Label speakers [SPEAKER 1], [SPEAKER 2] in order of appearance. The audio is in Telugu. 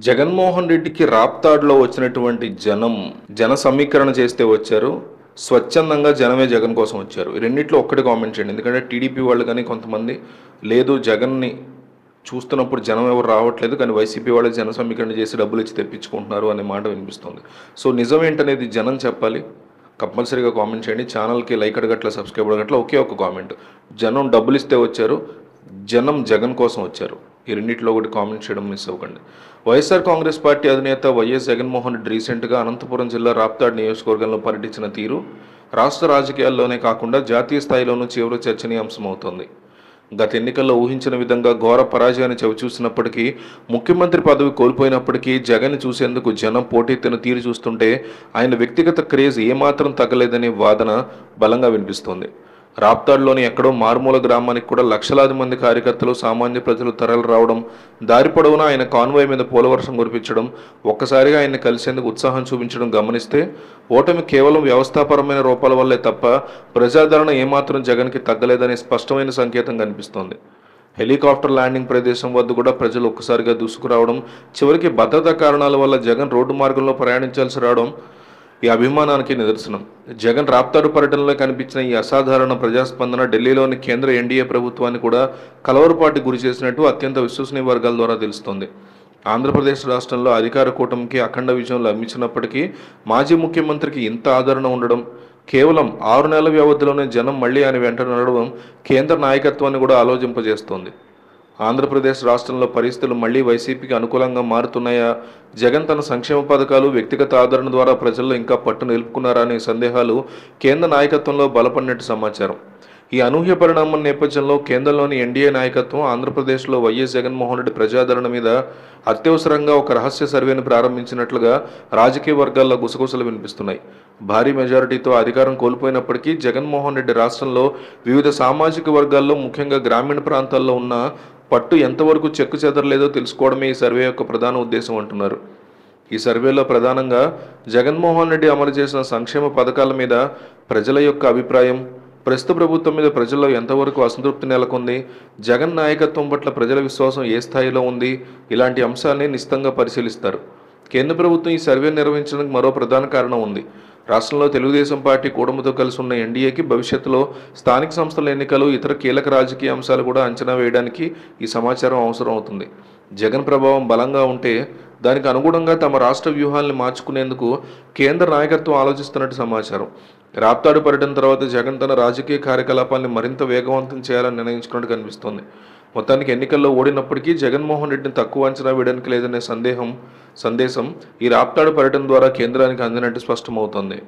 [SPEAKER 1] జగన్మోహన్ రెడ్డికి రాప్తాడ్లో వచ్చినటువంటి జన సమీకరణ చేస్తే వచ్చారు. స్వచ్ఛందంగా జనమే జగన్ కోసం వచ్చారు. ఈ రెండిట్లో ఒక్కటి కామెంట్ చేయండి. ఎందుకంటే టీడీపీ వాళ్ళు కానీ కొంతమంది లేదు జగన్ని చూస్తున్నప్పుడు జనం ఎవరు రావట్లేదు, కానీ వైసీపీ వాళ్ళు జన సమీకరణ చేసి డబ్బులు ఇచ్చి తెప్పించుకుంటున్నారు అనే మాట వినిపిస్తుంది. సో నిజం ఏంటనేది జనం చెప్పాలి. కంపల్సరీగా కామెంట్ చేయండి. ఛానల్కి లైక్ అడగట్ల, సబ్స్క్రైబ్ అడగట్ల, ఒకే ఒక కామెంట్. జనం డబ్బులు ఇస్తే వచ్చారు, జనం జగన్ కోసం వచ్చారు. ఈ రెండింటిలో ఒకటి కామెంట్ చేయడం మిస్ అవ్వకండి. వైఎస్ఆర్ కాంగ్రెస్ పార్టీ అధినేత వైఎస్ జగన్మోహన్ రెడ్డి రీసెంట్గా అనంతపురం జిల్లా రాప్తాడ్ నియోజకవర్గంలో పర్యటించిన తీరు రాష్ట్ర రాజకీయాల్లోనే కాకుండా జాతీయ స్థాయిలోనూ తీవ్ర చర్చనీయాంశమవుతోంది. గత ఎన్నికల్లో ఊహించిన విధంగా ఘోర పరాజయాన్ని చవిచూసినప్పటికీ, ముఖ్యమంత్రి పదవి కోల్పోయినప్పటికీ జగన్ చూసేందుకు జనం పోటెత్తిన తీరు చూస్తుంటే ఆయన వ్యక్తిగత క్రేజ్ ఏమాత్రం తగ్గలేదనే వాదన బలంగా వినిపిస్తోంది. రాప్తాడ్లోని ఎక్కడో మారుమూల గ్రామానికి కూడా లక్షలాది మంది కార్యకర్తలు, సామాన్య ప్రజలు తరలి రావడం, దారి పొడవునా ఆయన కాన్వాయ్ మీద పూలవర్షం కురిపించడం, ఒక్కసారిగా ఆయన్ని కలిసేందుకు ఉత్సాహం చూపించడం గమనిస్తే ఓటమి కేవలం వ్యవస్థాపరమైన రూపాల వల్లే తప్ప ప్రజాదరణ ఏమాత్రం జగన్కి తగ్గలేదనే స్పష్టమైన సంకేతం కనిపిస్తోంది. హెలికాప్టర్ ల్యాండింగ్ ప్రదేశం వద్ద కూడా ప్రజలు ఒక్కసారిగా దూసుకురావడం, చివరికి భద్రతా కారణాల వల్ల జగన్ రోడ్డు మార్గంలో ప్రయాణించాల్సి రావడం ఈ అభిమానానికి నిదర్శనం. జగన్ రాప్తాడు పర్యటనలో కనిపించిన ఈ అసాధారణ ప్రజాస్పందన ఢిల్లీలోని కేంద్ర ఎన్డీఏ ప్రభుత్వాన్ని కూడా కలవరపాటుకు గురి చేసినట్టు అత్యంత విశ్వసనీయ వర్గాల ద్వారా తెలుస్తోంది. ఆంధ్రప్రదేశ్ రాష్ట్రంలో అధికార కూటమికి అఖండ విజయం లభించినప్పటికీ మాజీ ముఖ్యమంత్రికి ఇంత ఆదరణ ఉండడం, కేవలం 6 నెలల వ్యవధిలోనే జనం మళ్లీ ఆయన వెంట నడవడం కేంద్ర నాయకత్వాన్ని కూడా ఆలోచింపజేస్తోంది. ఆంధ్రప్రదేశ్ రాష్ట్రంలో పరిస్థితులు మళ్లీ వైసీపీకి అనుకూలంగా మారుతున్నాయా, జగన్ తన సంక్షేమ పథకాలు, వ్యక్తిగత ఆదరణ ద్వారా ప్రజల్లో ఇంకా పట్టు నిలుపుకున్నారా అనే సందేహాలు కేంద్ర నాయకత్వంలో బలపడినట్టు సమాచారం. ఈ అనూహ్య పరిణామం నేపథ్యంలో కేంద్రంలోని ఎన్డీఏ నాయకత్వం ఆంధ్రప్రదేశ్లో వైఎస్ జగన్మోహన్ రెడ్డి ప్రజాదరణ మీద అత్యవసరంగా ఒక రహస్య సర్వేను ప్రారంభించినట్లుగా రాజకీయ వర్గాల్లో గుసగుసలు వినిపిస్తున్నాయి. భారీ మెజారిటీతో అధికారం కోల్పోయినప్పటికీ జగన్మోహన్ రెడ్డి రాష్ట్రంలో వివిధ సామాజిక వర్గాల్లో, ముఖ్యంగా గ్రామీణ ప్రాంతాల్లో ఉన్న పట్టు ఎంతవరకు చెక్కు చెదరలేదో తెలుసుకోవడమే ఈ సర్వే యొక్క ప్రధాన ఉద్దేశం అంటున్నారు. ఈ సర్వేలో ప్రధానంగా జగన్మోహన్ రెడ్డి అమలు చేసిన సంక్షేమ పథకాల మీద ప్రజల యొక్క అభిప్రాయం, ప్రస్తుత ప్రభుత్వం మీద ప్రజల్లో ఎంతవరకు అసంతృప్తి నెలకొంది, జగన్ నాయకత్వం పట్ల ప్రజల విశ్వాసం ఏ స్థాయిలో ఉంది, ఇలాంటి అంశాన్ని నిశితంగా పరిశీలిస్తారు. కేంద్ర ప్రభుత్వం ఈ సర్వే నిర్వహించడానికి మరో ప్రధాన కారణం ఉంది. రాష్ట్రంలో తెలుగుదేశం పార్టీ కూటమితో కలిసి ఉన్న ఎన్డీఏకి భవిష్యత్తులో స్థానిక సంస్థల ఎన్నికలు, ఇతర కీలక రాజకీయ అంశాలు కూడా అంచనా వేయడానికి ఈ సమాచారం అవసరం అవుతుంది. జగన్ ప్రభావం బలంగా ఉంటే దానికి అనుగుణంగా తమ రాష్ట్ర వ్యూహాలను మార్చుకునేందుకు కేంద్ర నాయకత్వం ఆలోచిస్తున్నట్టు సమాచారం. రాప్తాడు పర్యటన తర్వాత జగన్ తన రాజకీయ కార్యకలాపాలను మరింత వేగవంతం చేయాలని నిర్ణయించుకున్నట్టు కనిపిస్తోంది. మొత్తానికి ఎన్నికల్లో ఓడినప్పటికీ జగన్మోహన్ రెడ్డిని తక్కువ అంచనా వేయడానికి లేదనే సందేశం ఈ రాప్తాడు పర్యటన ద్వారా కేంద్రానికి అందినట్టు స్పష్టమవుతోంది.